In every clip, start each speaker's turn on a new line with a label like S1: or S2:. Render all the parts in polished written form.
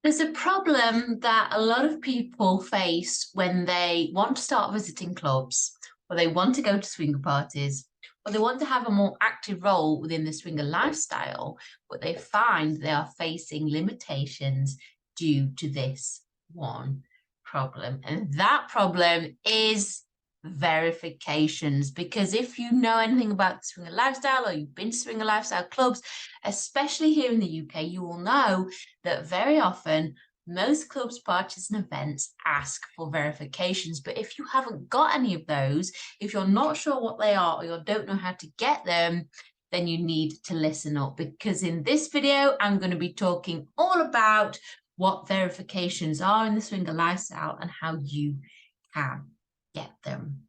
S1: There's a problem that a lot of people face when they want to start visiting clubs, or they want to go to swinger parties, or they want to have a more active role within the swinger lifestyle, but they find they are facing limitations due to this one problem. And that problem is verifications. Because if you know anything about the swinger lifestyle or you've been to swinger lifestyle clubs, especially here in the UK, you will know that very often most clubs, parties, and events ask for verifications. But if you haven't got any of those, if you're not sure what they are or you don't know how to get them, then you need to listen up, because in this video, I'm going to be talking all about what verifications are in the swinger lifestyle and how you can get them.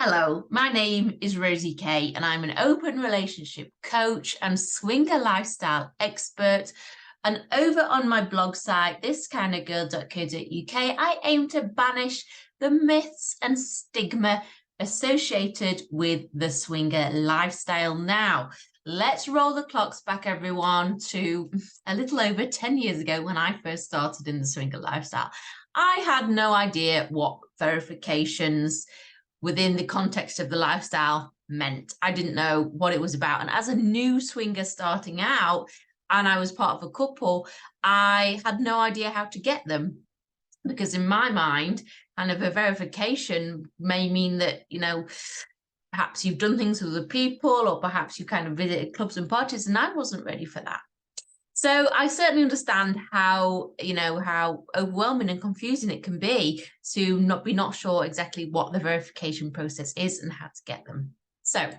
S1: Hello, my name is Rosie Kay, and I'm an open relationship coach and swinger lifestyle expert. And over on my blog site, ThisKindaGirl.co.uk, I aim to banish the myths and stigma associated with the swinger lifestyle. Now, let's roll the clocks back, everyone, to a little over 10 years ago when I first started in the swinger lifestyle. I had no idea what verifications within the context of the lifestyle meant. I didn't know what it was about. And as a new swinger starting out, and I was part of a couple, I had no idea how to get them. Because in my mind, kind of a verification may mean that, perhaps you've done things with other people, or perhaps you kind of visited clubs and parties, and I wasn't ready for that. So I certainly understand how overwhelming and confusing it can be to not sure exactly what the verification process is and how to get them. So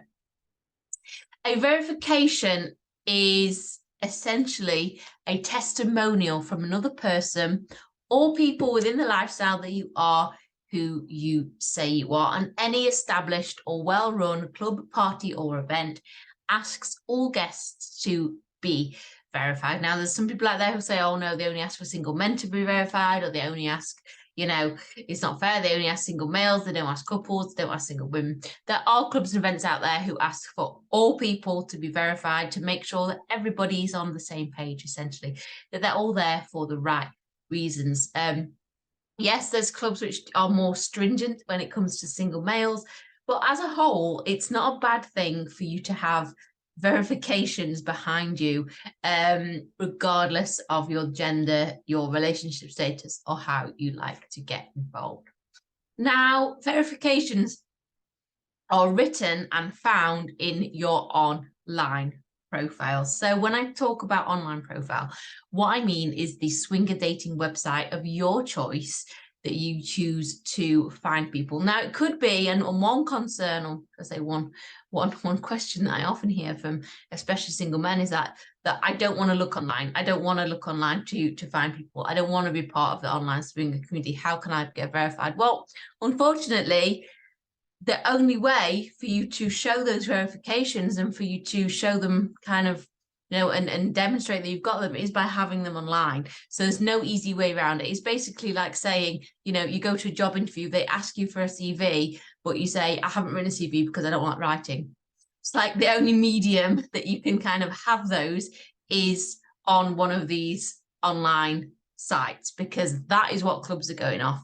S1: a verification is essentially a testimonial from another person or people within the lifestyle that you are who you say you are. And any established or well-run club, party, or event asks all guests to be verified. Now, there's some people out there who say, oh no, they only ask for single men to be verified, or they only ask, it's not fair, they only ask single males, they don't ask couples, they don't ask single women. There are clubs and events out there who ask for all people to be verified to make sure that everybody's on the same page, essentially, that they're all there for the right reasons. Yes, there's clubs which are more stringent when it comes to single males, but as a whole, it's not a bad thing for you to have verifications behind you, regardless of your gender, your relationship status, or how you like to get involved. Now, verifications are written and found in your online profile. So when I talk about online profile, what I mean is the swinger dating website of your choice that you choose to find people. Now, it could be, and one concern, or I say one question that I often hear from especially single men is that I don't want to look online. I don't want to look online to find people. I don't want to be part of the online swinger community. How can I get verified? Well, unfortunately, the only way for you to show those verifications and for you to show them kind of, and demonstrate that you've got them is by having them online. So there's no easy way around it. It's basically like saying, you go to a job interview, they ask you for a CV, but you say, I haven't written a CV because I don't like writing. It's like the only medium that you can kind of have those is on one of these online sites, because that is what clubs are going off.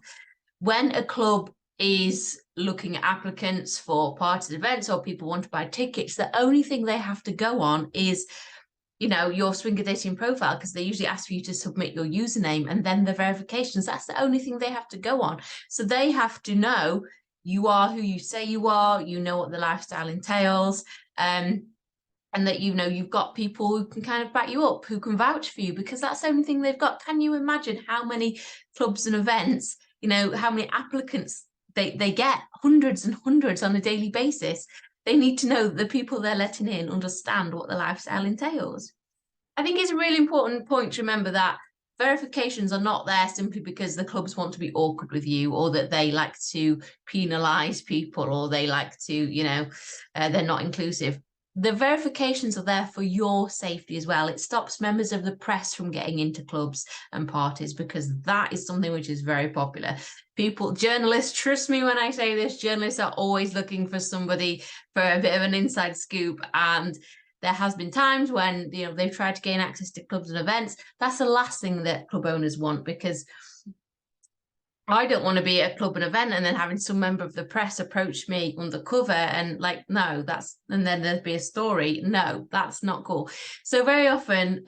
S1: When a club is looking at applicants for parties, events, or people want to buy tickets, the only thing they have to go on is, your swinger dating profile, because they usually ask for you to submit your username and then the verifications. That's the only thing they have to go on. So they have to know you are who you say you are, what the lifestyle entails, and that you've got people who can kind of back you up, who can vouch for you, because that's the only thing they've got. Can you imagine how many clubs and events, how many applicants they get? Hundreds and hundreds on a daily basis. They need to know that the people they're letting in understand what the lifestyle entails. I think it's a really important point to remember that verifications are not there simply because the clubs want to be awkward with you, or that they like to penalize people, or they like to, they're not inclusive. The verifications are there for your safety as well. It stops members of the press from getting into clubs and parties, because that is something which is very popular. Journalists, trust me when I say this, journalists are always looking for somebody for a bit of an inside scoop, and there has been times when, you know, they've tried to gain access to clubs and events. That's the last thing that club owners want, because I don't want to be at a club and event and then having some member of the press approach me undercover and like, no, and then there'd be a story. No, that's not cool. So very often,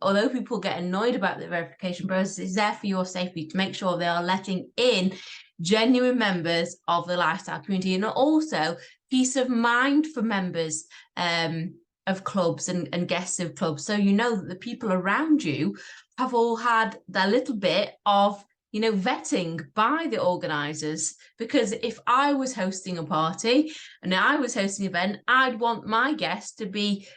S1: although people get annoyed about the verification process, it's there for your safety to make sure they are letting in genuine members of the lifestyle community, and also peace of mind for members of clubs and guests of clubs. So you know that the people around you have all had their little bit of, you know, vetting by the organisers. Because if I was hosting a party and I was hosting an event, I'd want my guests to be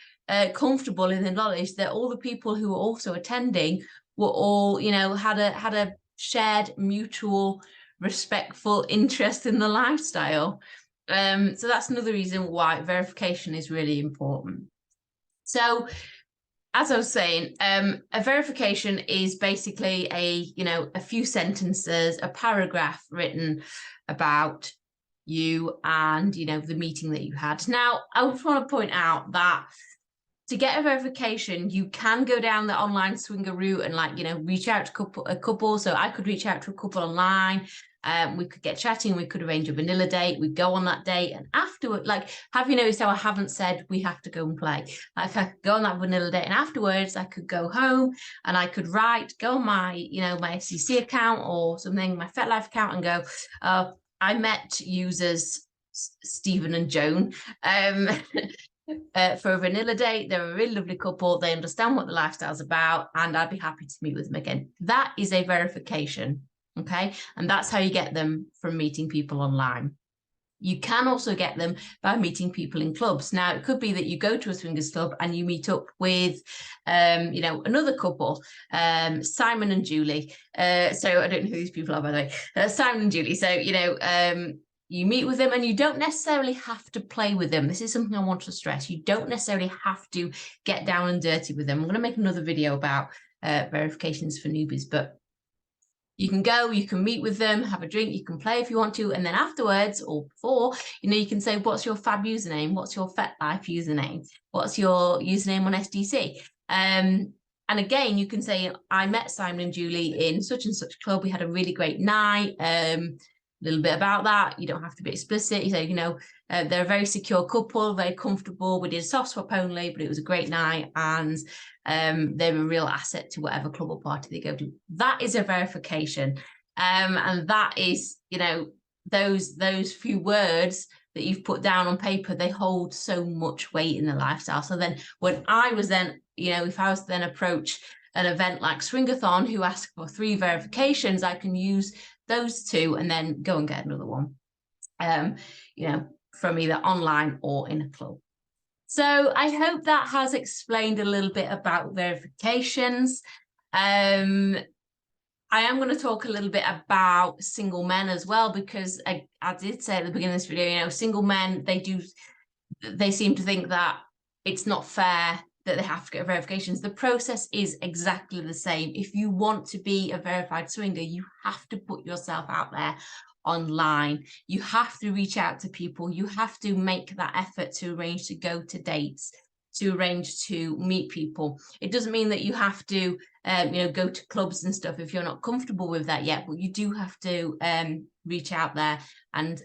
S1: comfortable in the knowledge that all the people who were also attending were all, you know, had a shared mutual respectful interest in the lifestyle. So that's another reason why verification is really important. So as I was saying, a verification is basically a few sentences, a paragraph written about you and, you know, the meeting that you had. Now, I just want to point out that to get a verification, you can go down the online swinger route and, like, you know, reach out to a couple. So I could reach out to a couple online. We could get chatting, we could arrange a vanilla date, we'd go on that date, and afterward, like, have you noticed how I haven't said we have to go and play? Like, I could go on that vanilla date, and afterwards I could go home and I could go on my, you know, my FCC account or something, my FetLife account, and go, I met users Stephen and Joan for a vanilla date. They're a really lovely couple, they understand what the lifestyle's about, and I'd be happy to meet with them again. That is a verification. Okay, and that's how you get them from meeting people online. You can also get them by meeting people in clubs. Now, it could be that you go to a swingers club and you meet up with, you know, another couple, Simon and Julie. So I don't know who these people are, by the way. Simon and Julie. So, you know, you meet with them and you don't necessarily have to play with them. This is something I want to stress. You don't necessarily have to get down and dirty with them. I'm going to make another video about verifications for newbies, but you can go, you can meet with them, have a drink, you can play if you want to, and then afterwards or before, you know, you can say, what's your fab username? What's your FetLife username? What's your username on SDC? And again, you can say, I met Simon and Julie in such and such club. We had a really great night. A little bit about that. You don't have to be explicit. You say, you know, they're a very secure couple, very comfortable. We did a soft swap only, but it was a great night, and they're a real asset to whatever club or party they go to. That is a verification, and that is, you know, those few words that you've put down on paper, they hold so much weight in the lifestyle. So then, when I was then, you know, if I was to then approach an event like Swingathon, who ask for 3 verifications, I can use those 2 and then go and get another one, you know, from either online or in a club. So I hope that has explained a little bit about verifications. I am going to talk a little bit about single men as well, because I did say at the beginning of this video, you know, single men, they seem to think that it's not fair that they have to get verifications. The process is exactly the same. If you want to be a verified swinger, you have to put yourself out there online. You have to reach out to people. You have to make that effort to arrange to go to dates, to arrange to meet people. It doesn't mean that you have to, you know, go to clubs and stuff if you're not comfortable with that yet, but you do have to reach out there and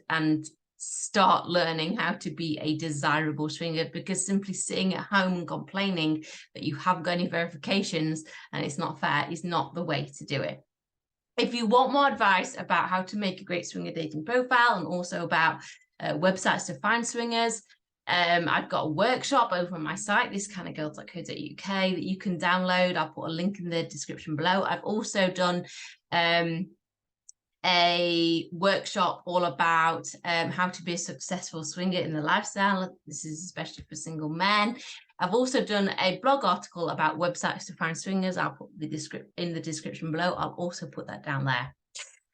S1: start learning how to be a desirable swinger, because simply sitting at home and complaining that you haven't got any verifications and it's not fair is not the way to do it. If you want more advice about how to make a great swinger dating profile, and also about websites to find swingers, I've got a workshop over on my site, ThisKindaGirl.co.uk, that you can download. I'll put a link in the description below. I've also done a workshop all about how to be a successful swinger in the lifestyle. This is especially for single men. I've also done a blog article about websites to find swingers. I'll put in the description below. I'll also put that down there.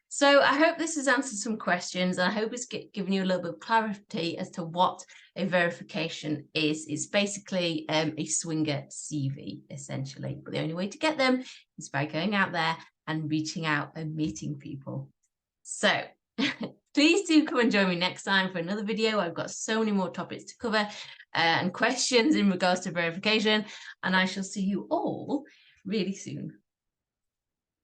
S1: So I hope this has answered some questions, and I hope it's given you a little bit of clarity as to what a verification is. It's basically a swinger CV, essentially. But the only way to get them is by going out there and reaching out and meeting people. So Please do come and join me next time for another video. I've got so many more topics to cover and questions in regards to verification, and I shall see you all really soon.